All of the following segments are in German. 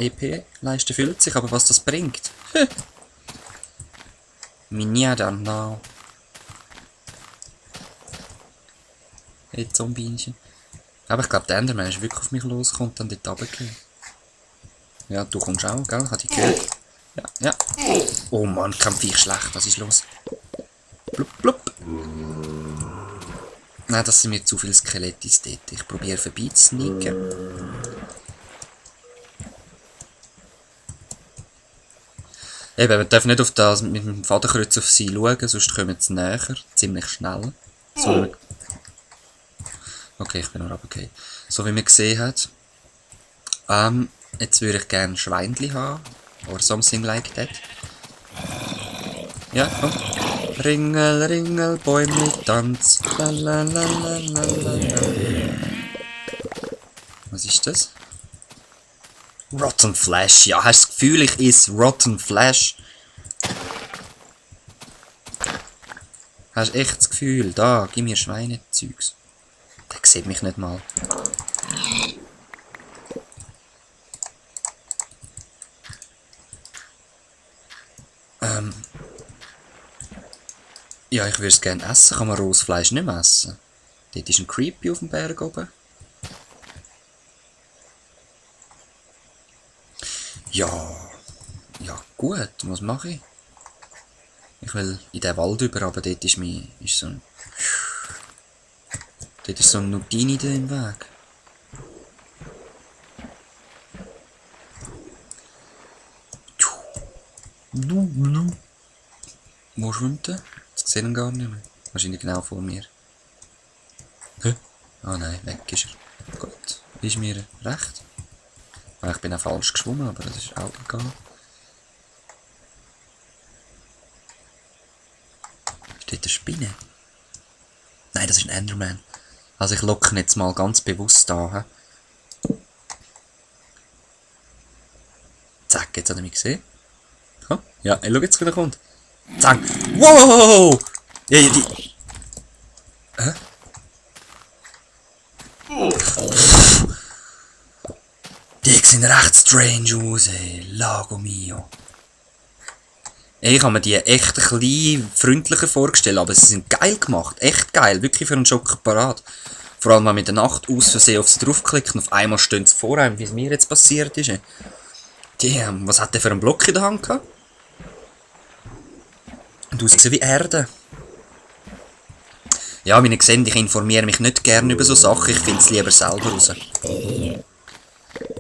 EP-Leiste füllt sich, aber was das bringt? Minia dann now. Hey, Zombienchen. Aber ich glaube, der Enderman ist wirklich auf mich losgekommen und dann dort runtergehen. Ja, du kommst auch, gell? Hat ich gehört? Ja, ja. Oh Mann, kämpfe ich schlecht. Was ist los? Blub, blub. Nein, das sind mir zu viele Skelette dort. Ich probiere vorbeizusneaken. Eben, wir dürfen nicht auf das mit dem Fadenkreuz auf sie schauen, sonst kommen sie näher. Ziemlich schnell. So, okay, ich bin noch runtergefallen. So wie man gesehen hat. Jetzt würde ich gerne Schweinchen haben. Or something like that. Ja, komm. Ringel, Ringel, Bäumli, Tanz. Lalalala. Was ist das? Rotten Flesh. Ja, hast du das Gefühl, ich esse Rotten Flesh? Hast du echt das Gefühl? Da, gib mir Schweinezeugs. Der sieht mich nicht mal. Ja, ich würde es gerne essen. Kann man rohes Fleisch nicht mehr essen? Dort ist ein Creepy auf dem Berg oben. Ja. Ja, gut. Was mache ich? Ich will in den Wald über, aber dort ist so ein... Dort ist so ein Nutini da im Weg. Wo schwimmt er? Ich sehe ihn gar nicht mehr. Wahrscheinlich genau vor mir. Hä? Ah nein, weg ist er. Gut. Ist mir recht? Ich bin auch falsch geschwommen, aber das ist auch egal. Ist dort eine Spinne? Nein, das ist ein Enderman. Also ich locke ihn jetzt mal ganz bewusst an. Zack, jetzt hat er mich gesehen. Oh, ja, schau jetzt, wie er kommt. Zack. Wow! Ja, ja, die... Hä? Die sehen recht strange aus, ey. Lago mio. Ey, ich habe mir die echt ein bisschen freundlicher vorgestellt, aber sie sind geil gemacht. Echt geil. Wirklich für einen Schock parat. Vor allem, wenn man in der Nacht aus Versehen auf sie draufklickt und auf einmal stehen sie vor einem, wie es mir jetzt passiert ist. Ey. Damn, was hat der für einen Block in der Hand gehabt? Und ausgesehen wie Erde. Ja, wie ihr seht, ich informiere mich nicht gerne über so Sachen, ich finde es lieber selber raus.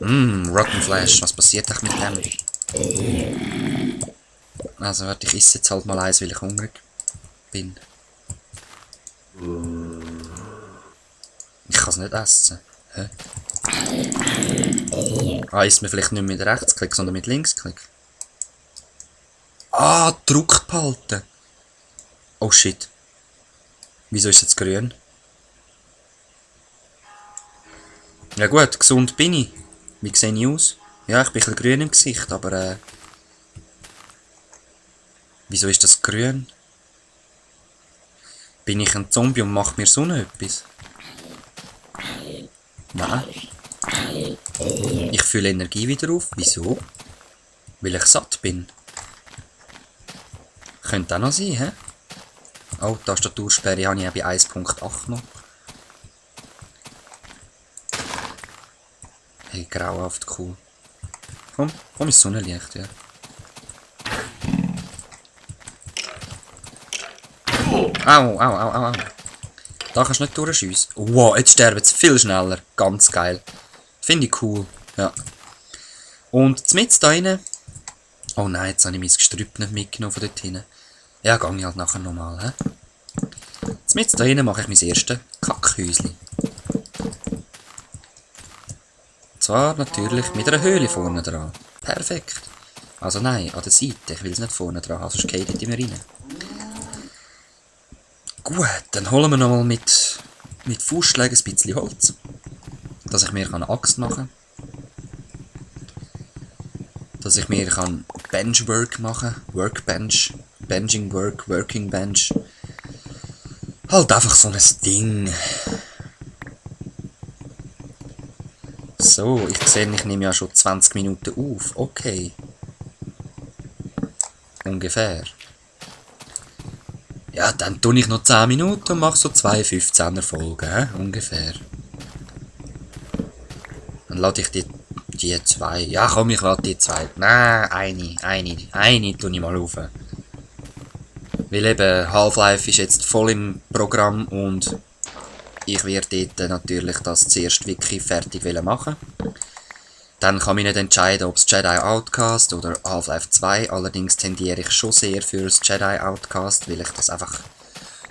Rotten Flash, was passiert eigentlich mit dem? Also warte, ich esse jetzt halt mal eins, weil ich hungrig bin. Ich kann es nicht essen. Hä? Ah, isst man vielleicht nicht mit Rechtsklick, sondern mit Linksklick? Ah, gedrückt behalten. Oh shit. Wieso ist jetzt grün? Ja gut, gesund bin ich. Wie sehe ich aus? Ja, ich bin ein bisschen grün im Gesicht, aber wieso ist das grün? Bin ich ein Zombie und macht mir Sonne etwas? Nein. Ich fühle Energie wieder auf. Wieso? Weil ich satt bin. Könnte auch noch sein, hä? Oh, die Tastatursperre habe ich auch bei 1.8 noch. Hey, grauhaft cool. Komm ins Sonnenlicht, ja. Au. Da kannst du nicht durchschiessen. Wow, jetzt sterben sie viel schneller. Ganz geil. Finde ich cool. Ja. Und mit da rein. Oh nein, jetzt habe ich mein Gestrüpp nicht mitgenommen von dort hinten. Ja, gehe ich halt nachher nochmal, hä? Mit da rein mache ich mein erstes Kackhäuschen. Zwar natürlich mit einer Höhle vorne dran. Perfekt. Also nein, an der Seite. Ich will es nicht vorne dran haben, sonst geht es immer rein. Gut, dann holen wir nochmal mit Fußschlägen ein bisschen Holz. Dass ich mir eine Axt machen kann. Dass ich mir Benchwork machen kann. Workbench. Benching Work, Working Bench. Halt einfach so ein Ding. So, So, ich sehe, ich nehme ja schon 20 Minuten auf. Okay. Ungefähr. Ja, dann tue ich noch 10 Minuten und mache so 2 15er Folgen, ungefähr. Dann lade ich die 2. Ja, komm, ich lade die 2. Nein, eine tue ich mal auf. Weil eben Half-Life ist jetzt voll im Programm und ich werde dort natürlich das zuerst wirklich fertig machen. Dann kann ich nicht entscheiden, ob es Jedi Outcast oder Half-Life 2. Allerdings tendiere ich schon sehr für das Jedi Outcast, weil ich das einfach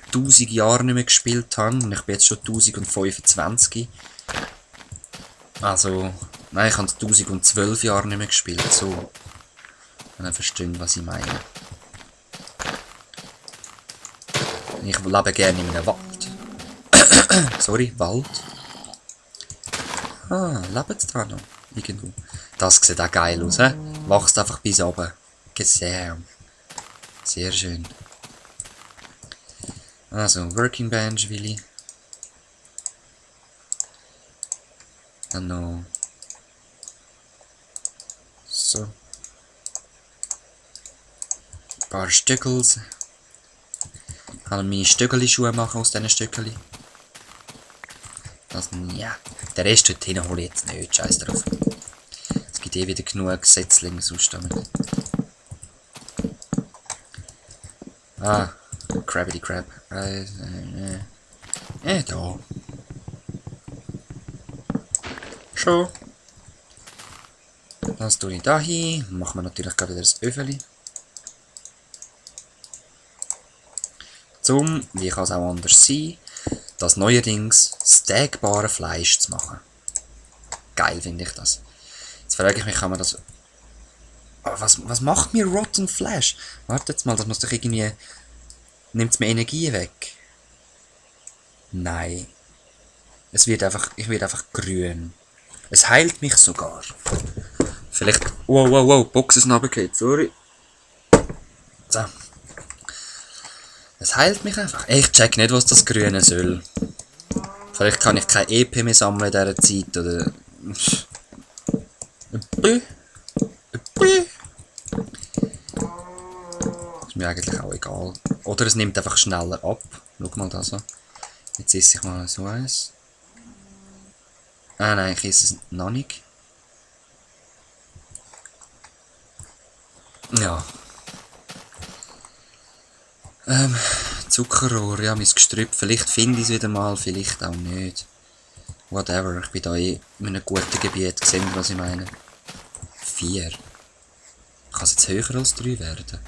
1000 Jahre nicht mehr gespielt habe. Und ich bin jetzt schon 1025. Also, nein, ich habe es 1012 Jahre nicht mehr gespielt. So, wenn ihr versteht, was ich meine. Ich lebe gerne in einem Wald. Sorry, Wald. Ah, lebt es da noch? Irgendwo. Das sieht auch geil aus, hä? Wachst einfach bis oben. Gesehen. Sehr schön. Also, Working Bench will ich. Dann noch. So. Ein paar Stöckels. Ich kann meine Stöckeli-Schuhe machen aus diesen Stöckeli. Das, ja. Den Rest dort hin hole ich jetzt nicht. Scheiß drauf. Es gibt eh wieder genug Gesetzlinge sonst damit. Ah. Crabbity Crab. Da. Schon. Das tue ich da hin. Machen wir natürlich gerade wieder das Öfeli. Wie kann es auch anders sein, das neuerdings stackbare Fleisch zu machen. Geil finde ich das. Jetzt frage ich mich, kann man das... Was macht mir Rotten Flesh? Warte jetzt mal, das muss doch irgendwie... Nimmt es mir Energie weg? Nein. Ich werde einfach grün. Es heilt mich sogar. Vielleicht... Wow, Box ist runtergefallen, sorry. So. Es heilt mich einfach. Ich check nicht, was das Grüne soll. Vielleicht kann ich kein EP mehr sammeln in dieser Zeit, oder... Ist mir eigentlich auch egal. Oder es nimmt einfach schneller ab. Schau mal das an. Jetzt esse ich mal so eins. Ah nein, ich esse es noch nicht. Ja. Zuckerrohr, ja, mein Gestrüpp. Vielleicht finde ich es wieder mal, vielleicht auch nicht. Whatever, ich bin da in einem guten Gebiet. Gesehen, was ich meine? 4. Kann es jetzt höher als 3 werden?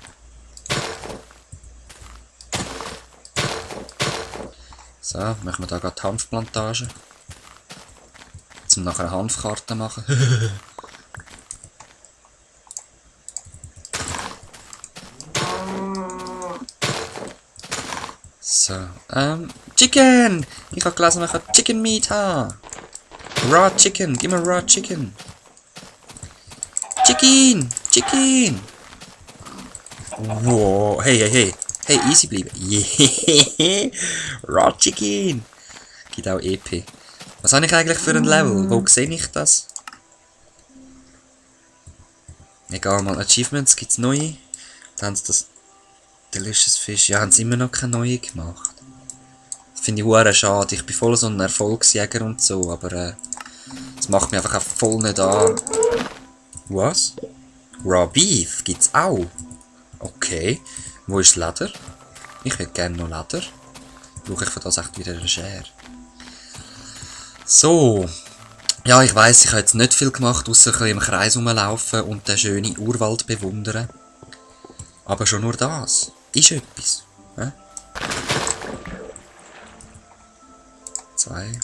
So, machen wir da gerade die Hanfplantage. Zum nachher eine Hanfkarte machen. So, Chicken! Ich habe gelesen, man kann Chicken Meat haben. Raw Chicken, gib mir Raw Chicken. Chicken! Wow, hey, easy bleiben. Yeah, Raw Chicken. Gibt auch EP. Was habe ich eigentlich für ein Level? Wo sehe ich das? Egal, mal Achievements, gibt es neue. Dann haben sie das Delicious Fish. Ja, haben sie immer noch keine neue gemacht. Das finde ich hure schade. Ich bin voll so ein Erfolgsjäger und so, aber das macht mich einfach auch voll nicht an. Was? Raw Beef gibt's auch. Okay. Wo ist Leder? Ich hätte gerne noch Leder. Brauche ich für das echt wieder eine Schere. So. Ja, ich weiss, ich habe jetzt nicht viel gemacht, außer ein bisschen im Kreis rumlaufen und den schönen Urwald bewundern. Aber schon nur das ist etwas. 2.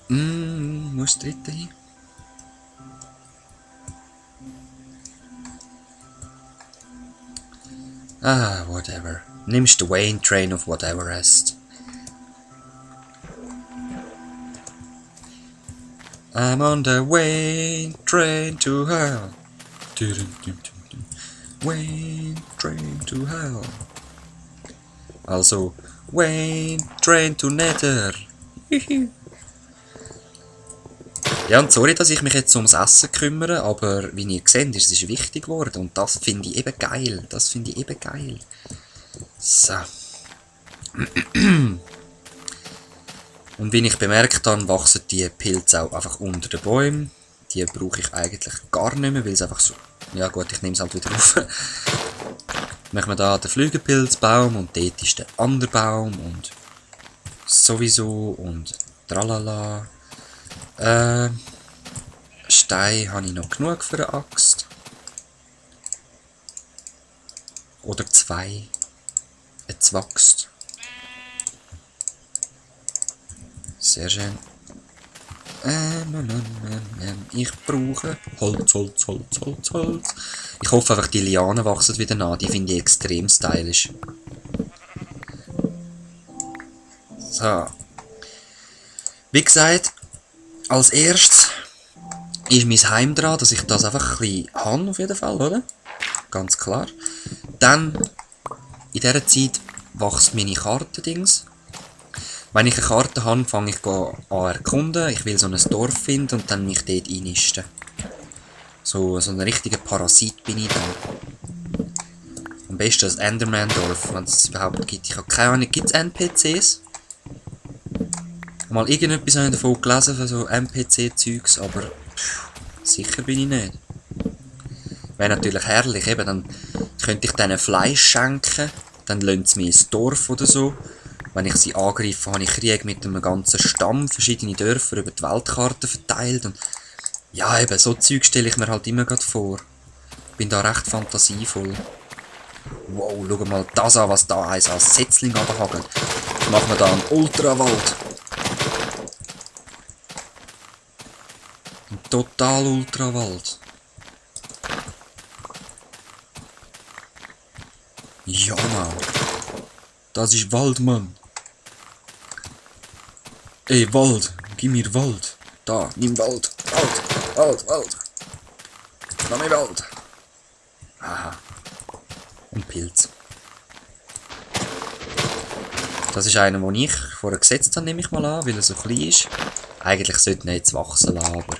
Wo ist das dritte hin? Ah, whatever. Nimmst du Wayne Train of whatever rest. I'm on the Wayne Train to hell. Wayne Train to hell. Also, Wayne Train to Nether. Ja, und sorry, dass ich mich jetzt ums Essen kümmere, aber wie ihr seht, ist es wichtig geworden. Und das finde ich eben geil. Das finde ich eben geil. So. Und wie ich bemerkt habe, wachsen die Pilze auch einfach unter den Bäumen. Die brauche ich eigentlich gar nicht mehr, weil es einfach so... Ja gut, ich nehme es halt wieder auf. Machen wir da den Flügelpilzbaum und dort ist der andere Baum und sowieso und tralala. Stein habe ich noch genug für eine Axt. Oder zwei. Jetzt wächst. Sehr schön. Ich brauche Holz, Holz, Holz, Holz, Holz. Ich hoffe einfach, die Lianen wachsen wieder nach. Die finde ich extrem stylisch. So. Wie gesagt, als erstes ist mein Heim dran, dass ich das einfach ein bisschen habe, auf jeden Fall, oder? Ganz klar. Dann, in dieser Zeit, wächst meine Kartendings. Wenn ich eine Karte habe, fange ich an erkunden. Ich will so ein Dorf finden und dann mich dort einnisten. So ein richtiger Parasit bin ich dann. Am besten das Enderman-Dorf, wenn es überhaupt gibt. Ich habe keine Ahnung, gibt es NPCs? Mal irgendetwas habe ich davon gelesen, von so NPC-Zeugs, aber sicher bin ich nicht. Wäre natürlich herrlich, eben, dann könnte ich denen Fleisch schenken, dann lassen sie mir ins Dorf oder so. Wenn ich sie angreife, habe ich Krieg mit einem ganzen Stamm, verschiedene Dörfer über die Weltkarte verteilt und ja, eben, so Zeug stelle ich mir halt immer gerade vor. Bin da recht fantasievoll. Wow, schau mal das an, was da eins als Setzling runterhagelt. Jetzt machen wir da einen Ultrawald. Ein total Ultrawald. Ja, Mann. Das ist Wald, Mann. Ey, Wald. Gib mir Wald. Da, nimm Wald. Wald, Wald, Wald. Nimm mir Wald. Aha. Und Pilz. Das ist einer, den ich vorher gesetzt habe, nehme ich mal an, weil er so klein ist. Eigentlich sollten er jetzt wachsen lassen, aber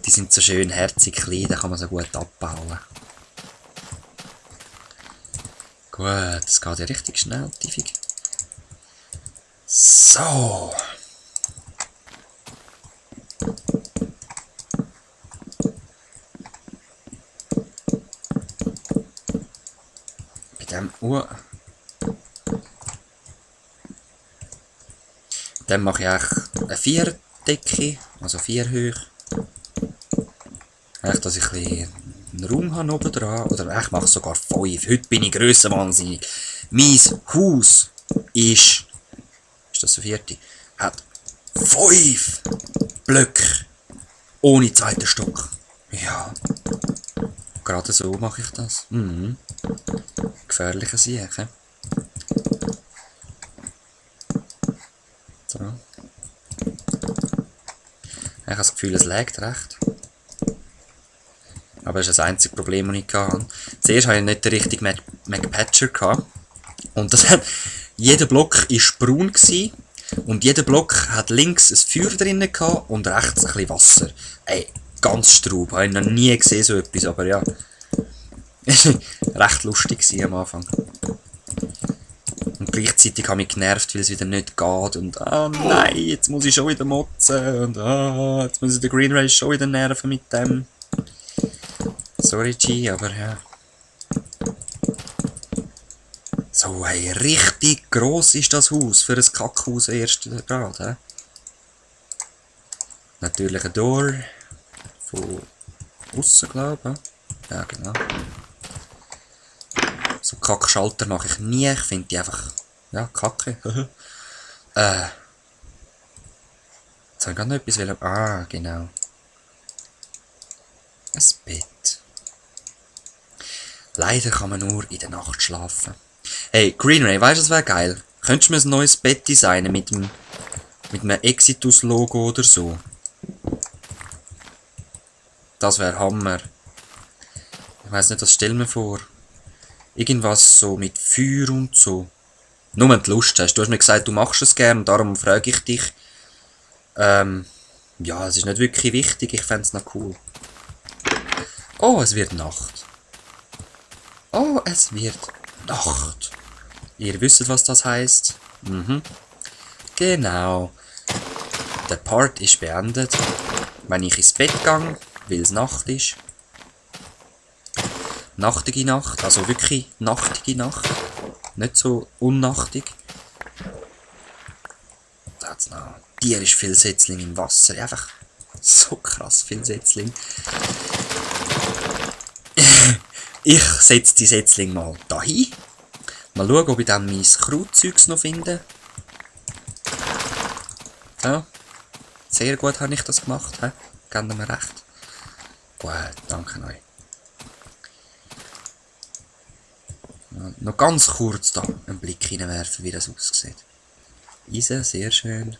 die sind so schön herzig klein, da kann man so gut abbauen. Gut, das geht ja richtig schnell, tiefig. So. Bei dem Dann mache ich auch eine 4-Decke, also 4 hoch. Echt, dass ich ein bisschen einen Raum habe oben dran. Oder ich mache sogar 5. Heute bin ich grössenwahnsinnig. Mein Haus ist das der 4? Hat 5 Blöcke. Ohne zweiten Stock. Ja. Gerade so mache ich das. Mhm. Gefährliche Sache. So. Ich habe das Gefühl, es laggt recht. Aber das ist das einzige Problem, das ich hatte. Zuerst hatte ich nicht den richtigen MacPatcher. Und das hat, jeder Block war braun gewesen, und jeder Block hat links ein Feuer drin gehabt und rechts ein bisschen Wasser. Ey, ganz Straub. Habe ich noch nie gesehen, so etwas, aber ja. Recht lustig war am Anfang. Und gleichzeitig habe ich mich genervt, weil es wieder nicht geht. Und nein, jetzt muss ich schon wieder motzen. Und jetzt muss ich den Green Ray schon wieder nerven mit dem. Sorry, G, aber ja. So, hey, richtig gross ist das Haus für ein Kackhaus ersten Grad, hä? Natürlich ein Door. Von aussen, glaube ich. Ja, genau. So Kackschalter mache ich nie. Ich finde die einfach, ja, kacke. Jetzt habe ich gerade noch etwas wollen. Ah, genau. Ein Bett. Leider kann man nur in der Nacht schlafen. Hey, Green Ray, weißt du, das wäre geil? Könntest du mir ein neues Bett designen mit einem Exitus-Logo oder so? Das wäre Hammer. Ich weiss nicht, was stell mir vor. Irgendwas so mit Feuer und so. Nur wenn du Lust hast. Du hast mir gesagt, du machst es gern, darum frage ich dich. Ja, es ist nicht wirklich wichtig, ich fände es noch cool. Oh, es wird Nacht. Oh, es wird Nacht. Ihr wisst, was das heißt. Mhm. Genau. Der Part ist beendet. Wenn ich ins Bett gehe, weil es Nacht ist. Nachtige Nacht, also wirklich nachtige Nacht. Nicht so unnachtig. Da hat's noch tierisch viel Setzling im Wasser. Einfach so krass viel Setzling. Ich setze die Setzling mal dahin. Mal schauen, ob ich dann mein Krautzeugs noch finde. Ja. Sehr gut habe ich das gemacht. He? Gebt mir recht. Gut, danke euch. Ja, noch ganz kurz da einen Blick hineinwerfen, wie das aussieht. Eisen, sehr schön.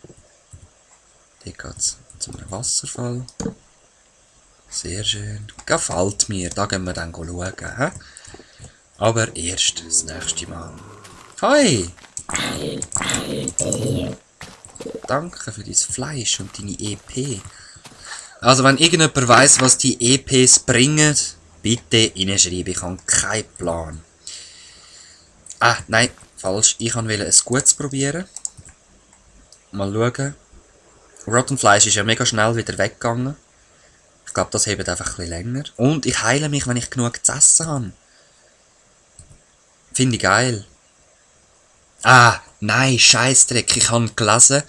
Hier geht es zu einem Wasserfall. Sehr schön. Gefällt mir. Da gehen wir dann schauen. He? Aber erst das nächste Mal. Hi! Danke für dein Fleisch und deine EP. Also wenn irgendjemand weiss, was die EPs bringen, bitte reinschreiben. Ich habe keinen Plan. Ah, nein, falsch. Ich wollte ein gutes probieren. Mal schauen. Rotten Fleisch ist ja mega schnell wieder weggegangen. Ich glaube, das hebt einfach ein bisschen länger. Und ich heile mich, wenn ich genug zu essen habe. Finde ich geil. Ah, nein, Scheissdreck. Ich habe gelesen,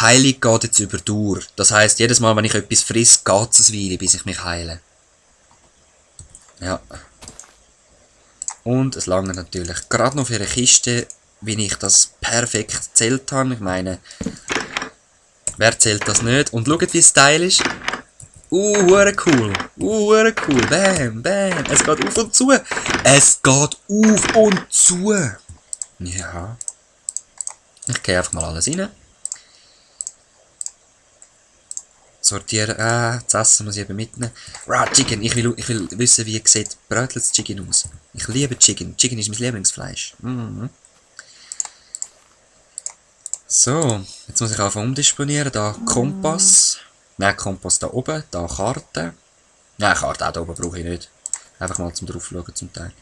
Heilung geht jetzt über Dauer. Das heisst, jedes Mal, wenn ich etwas friss, geht es eine Weile, bis ich mich heile. Ja. Und es lange natürlich gerade noch für eine Kiste, wie ich das perfekt gezählt habe. Ich meine, wer zählt das nicht? Und schaut, wie stylisch. Hure cool. Hure cool. Bam, bam. Es geht auf und zu. Es geht auf und zu. Ja. Ich gehe einfach mal alles rein. Sortieren. Das Essen muss ich eben mitnehmen. Chicken. Ich will wissen, wie sieht Brötles Chicken aus. Ich liebe Chicken. Chicken ist mein Lieblingsfleisch. Mhm. So, jetzt muss ich einfach umdisponieren. Da Kompass. Nein, Kompass da oben. Da Karte. Nein, Karte auch da oben brauche ich nicht. Einfach mal zum drauf schauen zum Teil.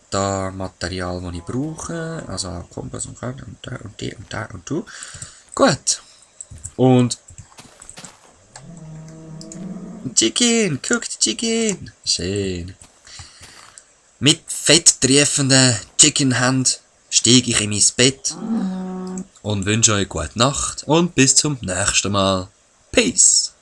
Da Material, das ich brauche. Also Kompass und Karte und da und die und da und du. Gut. Und Chicken, cooked Chicken. Schön. Mit fetttriefenden Chicken Hand steige ich in mein Bett und wünsche euch gute Nacht und bis zum nächsten Mal. Peace.